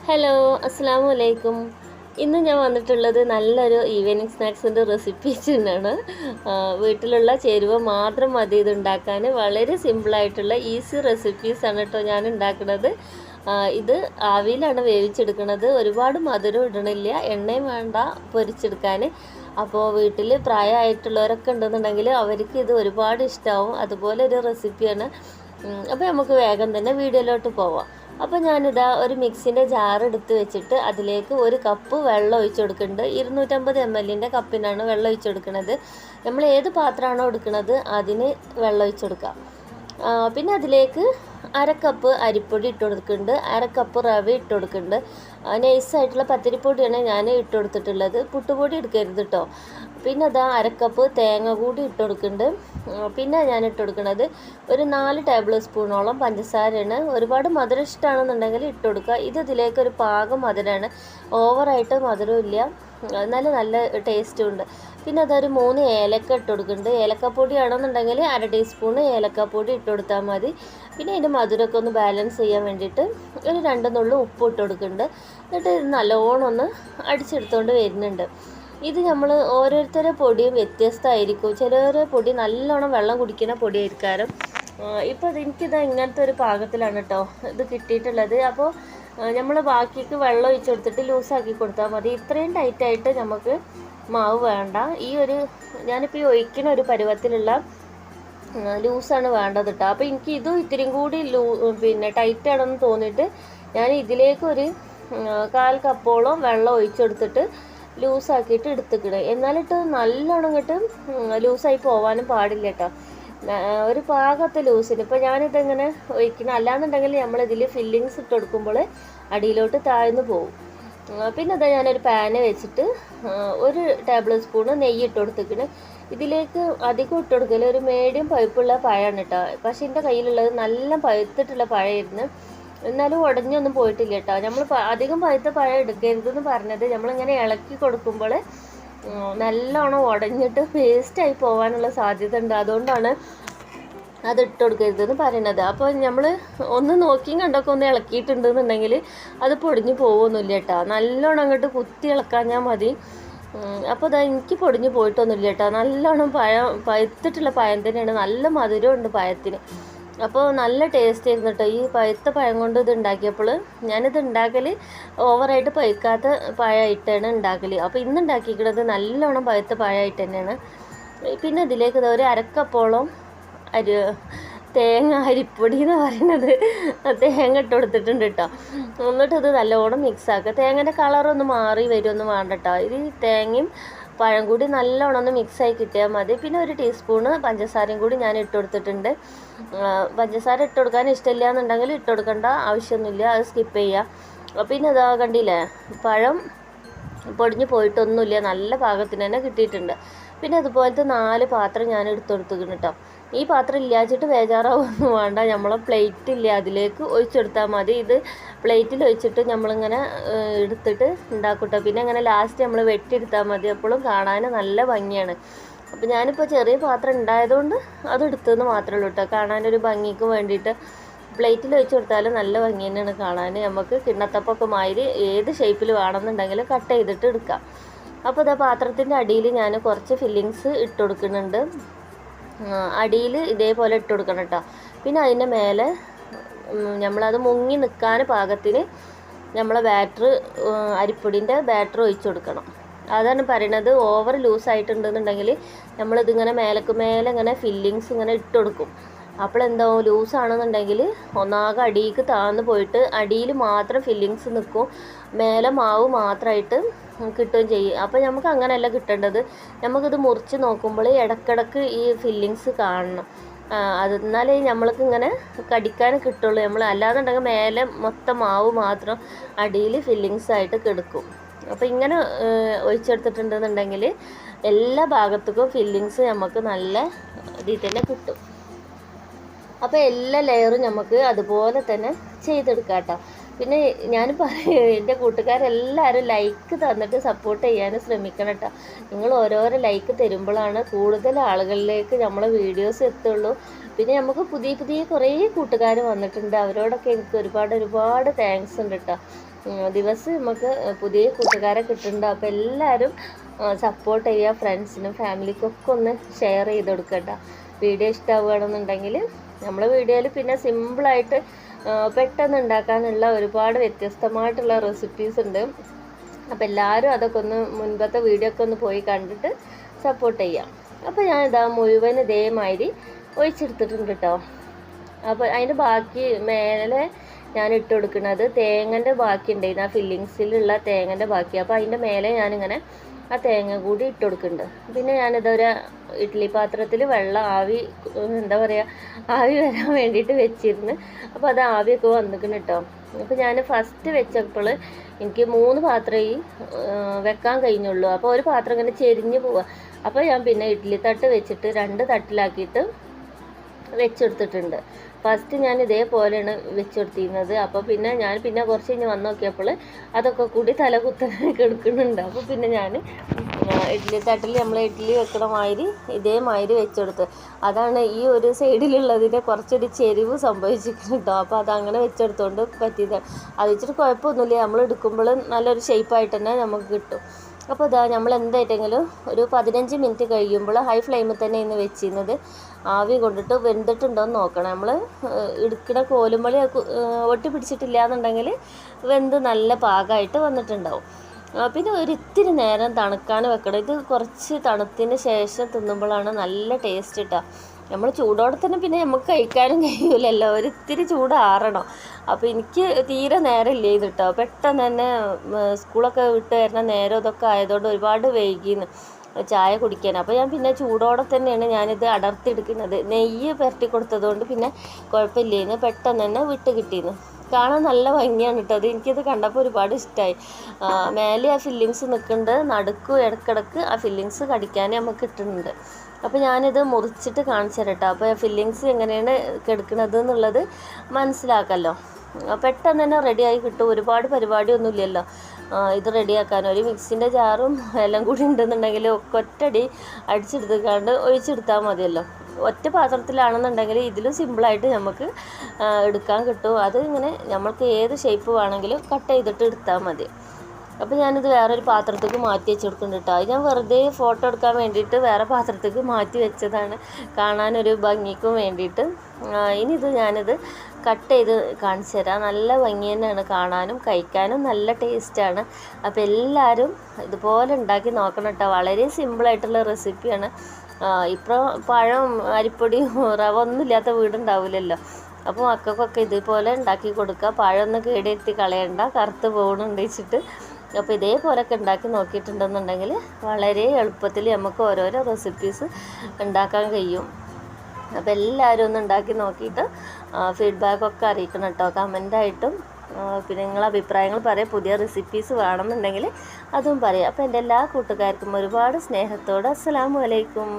Hello, അസ്സലാമു അലൈക്കും. ഇന്ന് ഞാൻ വന്നിട്ടുള്ളത് നല്ലൊരു ഈവനിങ് സ്നാക്സിൻ്റെ റെസിപ്പി തന്നെയാണ്. വീട്ടിലുള്ള ചേരുവ മാത്രം മതി ഇത് ഉണ്ടാക്കാൻ. വളരെ സിമ്പിളായിട്ടുള്ള ഈസി റെസിപ്പീസാണ് കേട്ടോ ഞാൻ ഉണ്ടാക്കുന്നത്. ഇത് ആവിയിലാണ് വേവിച്ചെടുക്കുന്നത്. ഒരുപാട് മധുരം ഇടണില്ല, എണ്ണയും വേണ്ട പൊരിച്ചെടുക്കാൻ. അപ്പോൾ വീട്ടിൽ പ്രായമായിട്ടുള്ളവരൊക്കെ ഉണ്ടെന്നുണ്ടെങ്കിൽ അവർക്ക് ഇത് ഒരുപാട് ഇഷ്ടമാവും. അതുപോലെ ഒരു റെസിപ്പിയാണ്. അപ്പോൾ നമുക്ക് വേഗം തന്നെ വീഡിയോയിലോട്ട് പോവാം. അപ്പോൾ ഞാനിതാ ഒരു മിക്സിൻ്റെ ജാർ എടുത്ത് വെച്ചിട്ട് അതിലേക്ക് ഒരു കപ്പ് വെള്ളം ഒഴിച്ചു കൊടുക്കുന്നുണ്ട്. 250 ml കപ്പിനാണ് വെള്ളം ഒഴിച്ചു കൊടുക്കുന്നത്. നമ്മൾ ഏത് പാത്രമാണോ എടുക്കുന്നത് അതിന് വെള്ളം ഒഴിച്ചു കൊടുക്കാം. പിന്നെ അതിലേക്ക് അരക്കപ്പ് അരിപ്പൊടി ഇട്ട് കൊടുക്കുന്നുണ്ട്, അരക്കപ്പ് റവ ഇട്ട് കൊടുക്കുന്നുണ്ട്. നൈസായിട്ടുള്ള പത്തിരിപ്പൊടിയാണ് ഞാൻ ഇട്ട് കൊടുത്തിട്ടുള്ളത്, പുട്ടുപൊടി എടുക്കരുത് കേട്ടോ. പിന്നെ അതാ അരക്കപ്പ് തേങ്ങ കൂടി ഇട്ട് കൊടുക്കുന്നുണ്ട്. പിന്നെ ഞാൻ ഇട്ട് കൊടുക്കുന്നത് ഒരു 4 ടേബിൾ സ്പൂണോളം പഞ്ചസാരയാണ്. ഒരുപാട് മധുരം ഇഷ്ടമാണെന്നുണ്ടെങ്കിൽ ഇട്ട് കൊടുക്കുക. ഇതിലേക്ക് ഒരു പാകം മധുരമാണ്, ഓവറായിട്ട് മധുരമില്ല, നല്ല ടേസ്റ്റും ഉണ്ട്. പിന്നെ അതൊരു 3 ഏലക്ക ഇട്ട് കൊടുക്കുന്നുണ്ട്. ഏലക്കപ്പൊടി ആണെന്നുണ്ടെങ്കിൽ 1/2 ടീസ്പൂൺ ഏലക്കപ്പൊടി ഇട്ട് കൊടുത്താൽ മതി. പിന്നെ അതിൻ്റെ മധുരമൊക്കെ ഒന്ന് ബാലൻസ് ചെയ്യാൻ വേണ്ടിയിട്ട് ഒരു 2 നുള്ളു ഉപ്പ് ഇട്ട് കൊടുക്കുന്നുണ്ട്. എന്നിട്ട് ഇത് നല്ലോണം ഒന്ന് അടിച്ചെടുത്തുകൊണ്ട് വരുന്നുണ്ട്. ഇത് നമ്മൾ ഓരോരുത്തരുടെ പൊടിയും വ്യത്യസ്തമായിരിക്കും. ചിലവരുടെ പൊടി നല്ലോണം വെള്ളം കുടിക്കുന്ന പൊടിയായിരിക്കും. ഇപ്പോൾ എനിക്കിത് ഇങ്ങനത്തെ ഒരു പാകത്തിലാണ് കേട്ടോ ഇത് കിട്ടിയിട്ടുള്ളത്. അപ്പോൾ നമ്മൾ ബാക്കിക്ക് വെള്ളം ഒഴിച്ച് കൊടുത്തിട്ട് ലൂസാക്കി കൊടുത്താൽ മതി. ഇത്രയും ടൈറ്റായിട്ട് നമുക്ക് മാവ് വേണ്ട. ഞാനിപ്പോൾ ഈ ഒഴിക്കുന്ന ഒരു പരുവത്തിലുള്ള ലൂസാണ് വേണ്ടത് കേട്ടോ. അപ്പോൾ എനിക്ക് ഇതും ഇത്തിരിയും കൂടി ടൈറ്റാണെന്ന് തോന്നിയിട്ട് ഞാൻ ഇതിലേക്കൊരു 1/4 കപ്പോളം വെള്ളം ഒഴിച്ചെടുത്തിട്ട് ലൂസാക്കിയിട്ട് എടുത്തിക്കണേ. എന്നാലിട്ട് നല്ലോണം ഇങ്ങോട്ട് ലൂസായി പോകാനും പാടില്ല കേട്ടോ. ഒരു പാകത്തെ ലൂസിന് ഇപ്പോൾ ഞാനിതെങ്ങനെ ഒഴിക്കണം. അല്ലാന്നുണ്ടെങ്കിൽ നമ്മളിതിൽ ഫില്ലിങ്സ് ഇട്ട് കൊടുക്കുമ്പോൾ അടിയിലോട്ട് താഴ്ന്നു പോകും. പിന്നെ അതാ ഞാനൊരു പാന് വെച്ചിട്ട് 1 ടേബിൾ സ്പൂണ് നെയ്യ് ഇട്ട് കൊടുത്തിക്കണ്. ഇതിലേക്ക് അധികം ഇട്ട് കൊടുക്കൽ ഒരു മീഡിയം പഴുപ്പുള്ള പഴമാണ് കേട്ടോ. പക്ഷേ എൻ്റെ കയ്യിലുള്ളത് നല്ല പഴുത്തിട്ടുള്ള പഴമായിരുന്നു, എന്നാലും ഉടഞ്ഞൊന്നും പോയിട്ടില്ല കേട്ടോ. നമ്മൾ അധികം പഴുത്ത പഴം എടുക്കരുതെന്ന് പറഞ്ഞത് നമ്മളിങ്ങനെ ഇളക്കി കൊടുക്കുമ്പോൾ നല്ലോണം ഉടഞ്ഞിട്ട് വേസ്റ്റായി പോകാനുള്ള സാധ്യത ഉണ്ട്. അതുകൊണ്ടാണ് അത് ഇട്ട് കൊടുക്കരുതെന്ന് പറയുന്നത്. അപ്പോൾ നമ്മൾ ഒന്ന് നോക്കിയും കണ്ടൊക്കെ ഒന്ന് ഇളക്കിയിട്ടുണ്ടെന്നുണ്ടെങ്കിൽ അത് പൊടിഞ്ഞു പോകുമൊന്നുമില്ല കേട്ടോ. നല്ലോണം അങ്ങോട്ട് കുത്തി ഇളക്കാഞ്ഞാൽ മതി. അപ്പോൾ അതാ എനിക്ക് പൊടിഞ്ഞു പോയിട്ടൊന്നുമില്ല കേട്ടോ. നല്ലോണം പഴുത്തിട്ടുള്ള പഴം തന്നെയാണ്, നല്ല മധുരമുണ്ട് പഴത്തിന്. അപ്പോൾ നല്ല ടേസ്റ്റ് ആയിരുന്നു കേട്ടോ ഈ പഴുത്ത പഴം കൊണ്ട് ഇത് ഉണ്ടാക്കിയപ്പോൾ. ഞാനിത് ഉണ്ടാക്കൽ ഓവറായിട്ട് പഴുക്കാത്ത പഴമായിട്ടാണ് ഉണ്ടാക്കൽ. അപ്പോൾ ഇന്ന് ഉണ്ടാക്കിയിരിക്കുന്നത് നല്ലോണം പഴുത്ത പഴമായിട്ട് തന്നെയാണ്. പിന്നെ ഇതിലേക്ക് ഒരു 1/2 കപ്പോളം തേങ്ങ, അരിപ്പൊടി എന്ന് പറയുന്നത് തേങ്ങ ഇട്ട് കൊടുത്തിട്ടുണ്ട് കേട്ടോ. എന്നിട്ട് ഇത് നല്ലോണം മിക്സാക്കുക. തേങ്ങേൻ്റെ കളറൊന്ന് മാറി വരുമൊന്നും വേണ്ട കേട്ടോ. ഇത് തേങ്ങയും പഴം കൂടി നല്ലോണം ഒന്ന് മിക്സായി കിട്ടിയാൽ മതി. പിന്നെ 1 ടീസ്പൂണ് പഞ്ചസാരയും കൂടി ഞാൻ ഇട്ട് കൊടുത്തിട്ടുണ്ട്. പഞ്ചസാര ഇട്ട് കൊടുക്കാൻ ഇഷ്ടമില്ല എന്നുണ്ടെങ്കിൽ ഇട്ട് കൊടുക്കേണ്ട ആവശ്യമൊന്നുമില്ല, അത് സ്കിപ്പ് ചെയ്യുക. പിന്നെ ഇതാ കണ്ടില്ലേ, പഴം പൊടിഞ്ഞു പോയിട്ടൊന്നുമില്ല, നല്ല പാകത്തിന് തന്നെ കിട്ടിയിട്ടുണ്ട്. പിന്നെ അതുപോലത്തെ 4 പാത്രം ഞാൻ എടുത്ത് കൊടുത്തിരിക്കുന്നു കേട്ടോ. ഈ പാത്രം ഇല്ലാച്ചിട്ട് ബേജാറാവൊന്നും വേണ്ട, നമ്മളെ പ്ലേറ്റ് ഇല്ല അതിലേക്ക് ഒഴിച്ചെടുത്താൽ മതി. ഇത് പ്ലേറ്റിൽ ഒഴിച്ചിട്ട് നമ്മളിങ്ങനെ എടുത്തിട്ട് ഉണ്ടാക്കട്ടോ. പിന്നെ അങ്ങനെ ലാസ്റ്റ് നമ്മൾ വെട്ടിയെടുത്താൽ മതി, അപ്പോഴും കാണാൻ നല്ല ഭംഗിയാണ്. അപ്പോൾ ഞാനിപ്പോൾ ചെറിയ പാത്രം ഉണ്ടായതുകൊണ്ട് അത് എടുത്തതെന്ന് മാത്രമേ ഉള്ളൂ കേട്ടോ. കാണാനൊരു ഭംഗിക്ക് വേണ്ടിയിട്ട് പ്ലേറ്റിൽ ഒഴിച്ച് കൊടുത്താലും നല്ല ഭംഗി തന്നെയാണ് കാണാൻ. നമുക്ക് കിണ്ണത്തപ്പൊക്കെ മാതിരി ഏത് ഷേപ്പിൽ വേണമെന്നുണ്ടെങ്കിൽ കട്ട് ചെയ്തിട്ട് എടുക്കാം. അപ്പോൾ ഇതാ പാത്രത്തിൻ്റെ അടിയിൽ ഞാൻ കുറച്ച് ഫില്ലിങ്സ് ഇട്ട് കൊടുക്കുന്നുണ്ട്. അടിയിൽ ഇതേപോലെ ഇട്ട് കൊടുക്കണം കേട്ടോ. പിന്നെ അതിൻ്റെ മേലെ നമ്മളത് മുങ്ങി നിൽക്കാൻ പാകത്തിന് നമ്മളെ അരിപ്പൊടിൻ്റെ ബാറ്റർ ഒഴിച്ച് കൊടുക്കണം. അതാണ് പറയണത്. ഓവർ ലൂസായിട്ടുണ്ടെന്നുണ്ടെങ്കിൽ നമ്മളിതിങ്ങനെ മേലെ ഇങ്ങനെ ഫില്ലിങ്സ് ഇങ്ങനെ ഇട്ട് കൊടുക്കും. അപ്പോഴെന്താവും, ലൂസാണെന്നുണ്ടെങ്കിൽ ഒന്നാകെ അടിയിലേക്ക് താഴ്ന്നു പോയിട്ട് അടിയിൽ മാത്രം ഫില്ലിങ്സ് നിൽക്കും, മേലെ മാവ് മാത്രമായിട്ട് കിട്ടുകയും ചെയ്യും. അപ്പോൾ നമുക്ക് അങ്ങനെയല്ല കിട്ടേണ്ടത്. നമുക്കിത് മുറിച്ച് നോക്കുമ്പോൾ ഇടയ്ക്കിടയ്ക്ക് ഈ ഫില്ലിങ്സ് കാണണം. എന്നാലേ നമ്മൾക്ക് ഇങ്ങനെ കടിക്കാൻ കിട്ടുള്ളൂ. അല്ലാന്നുണ്ടെങ്കിൽ മേലെ മൊത്തം മാവ് മാത്രം അടിയിൽ ഫില്ലിങ്സ് ആയിട്ട് കിടക്കും. അപ്പോൾ ഇങ്ങനെ ഒഴിച്ചെടുത്തിട്ടുണ്ടെന്നുണ്ടെങ്കിൽ എല്ലാ ഭാഗത്തേക്കും ഫില്ലിങ്സ് നമുക്ക് നല്ല ഇതിൽ തന്നെ കിട്ടും. അപ്പോൾ എല്ലാ ലെയറും നമുക്ക് അതുപോലെ തന്നെ ചെയ്തെടുക്കാം കേട്ടോ. പിന്നെ ഞാൻ എൻ്റെ കൂട്ടുകാരെല്ലാവരും ലൈക്ക് തന്നിട്ട് സപ്പോർട്ട് ചെയ്യാൻ ശ്രമിക്കണം കേട്ടോ. നിങ്ങൾ ഓരോരോ ലൈക്ക് തരുമ്പോഴാണ് കൂടുതൽ ആളുകളിലേക്ക് നമ്മളെ വീഡിയോസ് എത്തുള്ളൂ. പിന്നെ നമുക്ക് പുതിയ കുറേ കൂട്ടുകാർ വന്നിട്ടുണ്ട്. അവരോടൊക്കെ എനിക്ക് ഒരുപാട് താങ്ക്സ് ഉണ്ട് കേട്ടോ. ദിവസം നമുക്ക് പുതിയ കൂട്ടുകാരെ കിട്ടുന്നുണ്ട്. അപ്പോൾ എല്ലാവരും സപ്പോർട്ട് ചെയ്യുക. ഫ്രണ്ട്സിനും ഫാമിലിക്കൊക്കെ ഒന്ന് ഷെയർ ചെയ്ത് കൊടുക്കട്ടോ. വീഡിയോ ഇഷ്ടമാവുകയാണെന്നുണ്ടെങ്കിൽ നമ്മളെ വീഡിയോയിൽ പിന്നെ സിമ്പിളായിട്ട് പെട്ടെന്ന് ഉണ്ടാക്കാനുള്ള ഒരുപാട് വ്യത്യസ്തമായിട്ടുള്ള റെസിപ്പീസ് ഉണ്ട്. അപ്പോൾ എല്ലാവരും അതൊക്കെ ഒന്ന് മുൻപത്തെ വീഡിയോ ഒക്കെ ഒന്ന് പോയി കണ്ടിട്ട് സപ്പോർട്ട് ചെയ്യാം. അപ്പോൾ ഞാൻ ഇതാ മുഴുവൻ ഇതേമാതിരി ഒഴിച്ചെടുത്തിട്ടുണ്ട് കേട്ടോ. അപ്പോൾ അതിൻ്റെ ബാക്കി മേലെ ഞാൻ ഇട്ട് കൊടുക്കുന്നത് തേങ്ങൻ്റെ ബാക്കി ഉണ്ടായിരുന്നു, ആ ഫില്ലിങ്സിലുള്ള തേങ്ങൻ്റെ ബാക്കി. അപ്പോൾ അതിൻ്റെ മേലെ ഞാനിങ്ങനെ ആ തേങ്ങ കൂടി ഇട്ട് കൊടുക്കുന്നുണ്ട്. പിന്നെ ഞാനിതൊരു ഇഡ്ഡലി പാത്രത്തിൽ വെള്ളം ആവി എന്താ പറയുക ആവി വരാൻ വേണ്ടിയിട്ട് വെച്ചിരുന്നു. അപ്പോൾ അത് ആവിയൊക്കെ വന്നിക്കണം കേട്ടോ. അപ്പോൾ ഞാൻ ഫസ്റ്റ് വെച്ചപ്പോൾ എനിക്ക് 3 പാത്രമേ വെക്കാൻ കഴിഞ്ഞുള്ളൂ. അപ്പോൾ ഒരു പാത്രം ഇങ്ങനെ ചെരിഞ്ഞ് പോവുക. അപ്പോൾ ഞാൻ പിന്നെ ഇഡ്ഡലി തട്ട് വെച്ചിട്ട് 2 തട്ടിലാക്കിയിട്ട് വെച്ചെടുത്തിട്ടുണ്ട്. ഫസ്റ്റ് ഞാൻ ഇതേപോലെയാണ് വെച്ചെടുത്തിരുന്നത്. അപ്പോൾ പിന്നെ കുറച്ച് കഴിഞ്ഞ് വന്ന് നോക്കിയപ്പോൾ അതൊക്കെ കൂടി തല കുത്തനെ കിടക്കുന്നുണ്ട്. അപ്പോൾ പിന്നെ ഞാൻ ഇഡ്ഡലി തട്ടിൽ നമ്മൾ ഇഡ്ഡലി വെക്കണ മാതിരി ഇതേമാതിരി വെച്ചെടുത്ത്. അതാണ് ഈ ഒരു സൈഡിലുള്ളതിൻ്റെ കുറച്ചൊരു ചെരിവ് സംഭവിച്ചിട്ടുണ്ട്. അപ്പോൾ അതങ്ങനെ വെച്ചെടുത്തുകൊണ്ട് പറ്റിയതാണ്. അത് വെച്ചിട്ട് കുഴപ്പമൊന്നുമില്ല, നമ്മൾ എടുക്കുമ്പോൾ നല്ലൊരു ഷേപ്പായിട്ട് തന്നെ നമുക്ക് കിട്ടും. അപ്പോൾ ഇതാ നമ്മൾ എന്തായിട്ടെങ്കിലും ഒരു 15 മിനിറ്റ് കഴിയുമ്പോൾ ഹൈ ഫ്ലെയിമിൽ തന്നെ ഇന്ന് വെച്ചിരുന്നത് ആവി കൊണ്ടിട്ട് വെന്തിട്ടുണ്ടോ എന്ന് നോക്കണം. നമ്മൾ എടുക്കുന്ന കോലുമ്പളി ഒട്ടി പിടിച്ചിട്ടില്ല എന്നുണ്ടെങ്കിൽ വെന്ത് നല്ല പാകമായിട്ട് വന്നിട്ടുണ്ടാവും. പിന്നെ ഒരിത്തിരി നേരം തണുക്കാൻ വെക്കണം. ഇത് കുറച്ച് തണുത്തതിന് ശേഷം തിന്നുമ്പോഴാണ് നല്ല ടേസ്റ്റ് കിട്ടുക. നമ്മൾ ചൂടോടെ തന്നെ പിന്നെ നമുക്ക് കഴിക്കാനും കഴിയില്ലല്ലോ, ഒരിത്തിരി ചൂടാറണം. അപ്പോൾ എനിക്ക് തീരെ നേരമില്ല ഇത് കേട്ടോ. പെട്ടെന്ന് തന്നെ സ്കൂളൊക്കെ വിട്ട് വരുന്ന നേരം ഇതൊക്കെ ആയതുകൊണ്ട് ഒരുപാട് വൈകിന്ന് ചായ കുടിക്കാൻ. അപ്പോൾ ഞാൻ പിന്നെ ചൂടോടെ തന്നെയാണ് ഞാനിത് അടർത്തിയെടുക്കുന്നത്. നെയ്യ് പുരട്ടി കൊടുത്തതുകൊണ്ട് പിന്നെ കുഴപ്പമില്ലേന്ന്, പെട്ടെന്ന് തന്നെ വിട്ട് കിട്ടിയിരുന്നു. കാണാൻ നല്ല ഭംഗിയാണ് കേട്ടോ. അത് എനിക്കത് കണ്ടപ്പോൾ ഒരുപാട് ഇഷ്ടമായി. മേലെ ആ ഫില്ലിങ്സ് നിൽക്കുന്നുണ്ട്, നടുക്കും ഇടക്കിടക്ക് ആ ഫില്ലിങ്സ് കടിക്കാൻ നമുക്ക് കിട്ടുന്നുണ്ട്. അപ്പോൾ ഞാനിത് മുറിച്ചിട്ട് കാണിച്ചു തരാം കേട്ടോ. അപ്പോൾ ഫില്ലിങ്സ് എങ്ങനെയാണ് കിടക്കുന്നത് എന്നുള്ളത് മനസ്സിലാക്കല്ലോ. പെട്ടെന്ന് തന്നെ റെഡിയായി കിട്ടും, ഒരുപാട് പരിപാടിയൊന്നുമില്ലല്ലോ ഇത് റെഡിയാക്കാൻ. ഒരു മിക്സിൻ്റെ ജാറും എല്ലാം കൂടി ഉണ്ടെന്നുണ്ടെങ്കിൽ ഒക്കെ ഒറ്റടി അടിച്ചെടുത്തുകൊണ്ട് ഒഴിച്ചെടുത്താൽ മതിയല്ലോ. ഒറ്റ പാത്രത്തിലാണെന്നുണ്ടെങ്കിൽ ഇതിലും സിമ്പിളായിട്ട് നമുക്ക് എടുക്കാൻ കിട്ടും. അത് ഇങ്ങനെ നമ്മൾക്ക് ഏത് ഷേപ്പ് വേണമെങ്കിലും കട്ട് ചെയ്തിട്ട് എടുത്താൽ മതി. അപ്പോൾ ഞാനിത് വേറൊരു പാത്രത്തേക്ക് മാറ്റി വെച്ച് കൊടുക്കുന്നുണ്ട് കേട്ടോ. അത് ഞാൻ വെറുതെ ഫോട്ടോ എടുക്കാൻ വേണ്ടിയിട്ട് വേറെ പാത്രത്തേക്ക് മാറ്റി വെച്ചതാണ്, കാണാനൊരു ഭംഗിക്കും വേണ്ടിയിട്ട്. ഇനി ഞാനിത് കട്ട് ചെയ്ത് കാണിച്ചു തരാം. നല്ല ഭംഗി തന്നെയാണ് കാണാനും കഴിക്കാനും നല്ല ടേസ്റ്റാണ്. അപ്പോൾ എല്ലാവരും ഇതുപോലെ ഉണ്ടാക്കി നോക്കണം കേട്ടോ. വളരെ സിമ്പിളായിട്ടുള്ള റെസിപ്പിയാണ്. ഇപ്പോൾ പഴം അരിപ്പൊടി റവ ഒന്നും ഇല്ലാത്ത വീടുണ്ടാവില്ലല്ലോ. അപ്പോൾ മക്കൾക്കൊക്കെ ഇതുപോലെ ഉണ്ടാക്കി കൊടുക്കുക. പഴമൊന്നും കേടെത്തി കളയണ്ട, കറുത്ത് പോകണമെന്ന് വെച്ചിട്ട്. അപ്പോൾ ഇതേപോലെയൊക്കെ ഉണ്ടാക്കി നോക്കിയിട്ടുണ്ടെന്നുണ്ടെങ്കിൽ വളരെ എളുപ്പത്തിൽ നമുക്ക് ഓരോരോ റെസിപ്പീസ് ഉണ്ടാക്കാൻ കഴിയും. അപ്പോൾ എല്ലാവരും ഒന്ന് ഉണ്ടാക്കി നോക്കിയിട്ട് ഫീഡ്ബാക്കൊക്കെ അറിയിക്കണം കേട്ടോ, കമൻ്റായിട്ടും. പിന്നെ നിങ്ങളെ അഭിപ്രായങ്ങൾ പറയാം. പുതിയ റെസിപ്പീസ് വേണമെന്നുണ്ടെങ്കിൽ അതും പറയാം. അപ്പോൾ എൻ്റെ എല്ലാ കൂട്ടുകാർക്കും ഒരുപാട് സ്നേഹത്തോടെ അസ്സലാമു അലൈക്കും.